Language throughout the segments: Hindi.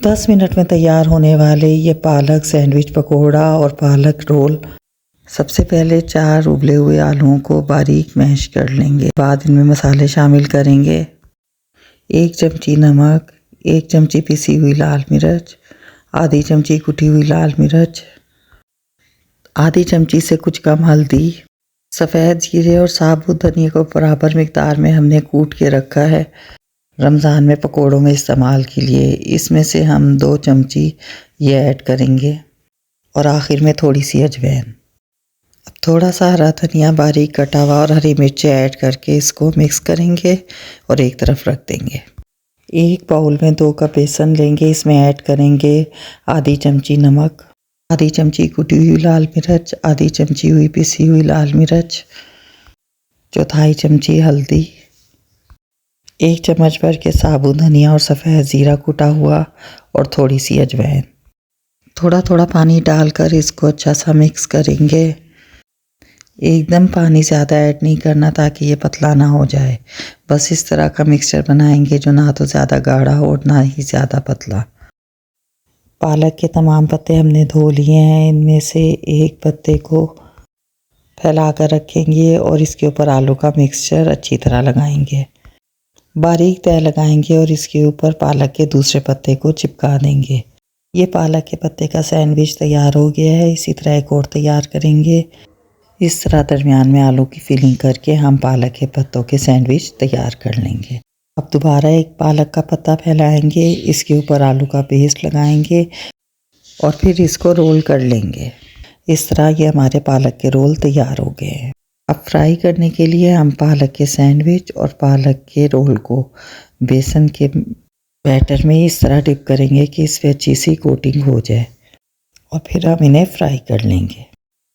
10 मिनट में तैयार होने वाले ये पालक सैंडविच पकोड़ा और पालक रोल। सबसे पहले 4 उबले हुए आलूओं को बारीक मैश कर लेंगे। बाद इनमें मसाले शामिल करेंगे। 1 चमची नमक, 1 चमची पिसी हुई लाल मिर्च, आधी चमची कुटी हुई लाल मिर्च, आधी चमची से कुछ कम हल्दी, सफ़ेद जीरे और साबुत धनिया को बराबर मिकदार में हमने कूट के रखा है रमज़ान में पकोड़ों में इस्तेमाल के लिए। इसमें से हम 2 चमची ये ऐड करेंगे और आखिर में थोड़ी सी अजवाइन। अब थोड़ा सा हरा धनिया बारीक कटा हुआ और हरी मिर्चें ऐड करके इसको मिक्स करेंगे और एक तरफ रख देंगे। एक बाउल में 2 कप बेसन लेंगे। इसमें ऐड करेंगे आधी चमची नमक, आधी चमची कुटी हुई लाल मिर्च, आधी चमची हुई पिसी हुई लाल मिर्च, चौथाई चमची हल्दी, 1 चम्मच भर के साबुत धनिया और सफ़ेद ज़ीरा कूटा हुआ और थोड़ी सी अजवाइन। थोड़ा थोड़ा पानी डालकर इसको अच्छा सा मिक्स करेंगे। एकदम पानी ज़्यादा ऐड नहीं करना ताकि ये पतला ना हो जाए। बस इस तरह का मिक्सचर बनाएंगे जो ना तो ज़्यादा गाढ़ा और ना ही ज़्यादा पतला। पालक के तमाम पत्ते हमने धो लिए हैं। इनमें से एक पत्ते को फैला कर रखेंगे और इसके ऊपर आलू का मिक्सचर अच्छी तरह लगाएंगे। बारीक तह लगाएंगे और इसके ऊपर पालक के दूसरे पत्ते को चिपका देंगे। ये पालक के पत्ते का सैंडविच तैयार हो गया है। इसी तरह एक और तैयार करेंगे। इस तरह दरमियान में आलू की फिलिंग करके हम पालक के पत्तों के सैंडविच तैयार कर लेंगे। अब दोबारा एक पालक का पत्ता फैलाएंगे, इसके ऊपर आलू का पेस्ट लगाएंगे और फिर इसको रोल कर लेंगे। इस तरह ये हमारे पालक के रोल तैयार हो गए हैं। अब फ्राई करने के लिए हम पालक के सैंडविच और पालक के रोल को बेसन के बैटर में इस तरह डिप करेंगे कि इस पर अच्छी सी कोटिंग हो जाए और फिर हम इन्हें फ्राई कर लेंगे।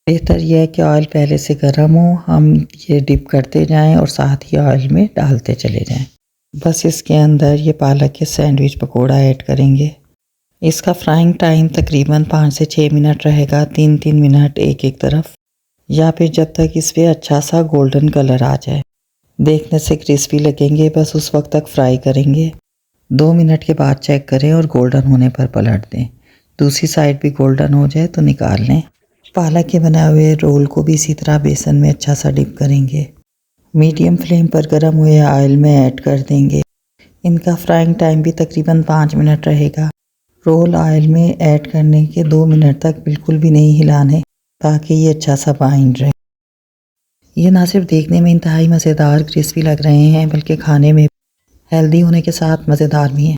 बेहतर यह है कि ऑयल पहले से गर्म हो, हम ये डिप करते जाएं और साथ ही ऑयल में डालते चले जाएं। बस इसके अंदर ये पालक के सैंडविच पकोड़ा ऐड करेंगे। इसका फ्राइंग टाइम तकरीबन 5 से 6 मिनट रहेगा, 3-3 मिनट एक एक तरफ, या फिर जब तक इस पर अच्छा सा गोल्डन कलर आ जाए। देखने से क्रिस्पी लगेंगे, बस उस वक्त तक फ्राई करेंगे। 2 मिनट के बाद चेक करें और गोल्डन होने पर पलट दें। दूसरी साइड भी गोल्डन हो जाए तो निकाल लें। पालक के बनाए हुए रोल को भी इसी तरह बेसन में अच्छा सा डिप करेंगे। मीडियम फ्लेम पर गर्म हुए ऑयल में ऐड कर देंगे। इनका फ्राइंग टाइम भी तकरीबन 5 मिनट रहेगा। रोल ऑयल में ऐड करने के 2 मिनट तक बिल्कुल भी नहीं हिलाने ताकि ये अच्छा सा बाइंड रहे। ये ना सिर्फ देखने में इंतहाई मज़ेदार क्रिस्पी लग रहे हैं बल्कि खाने में हेल्दी होने के साथ मज़ेदार भी हैं।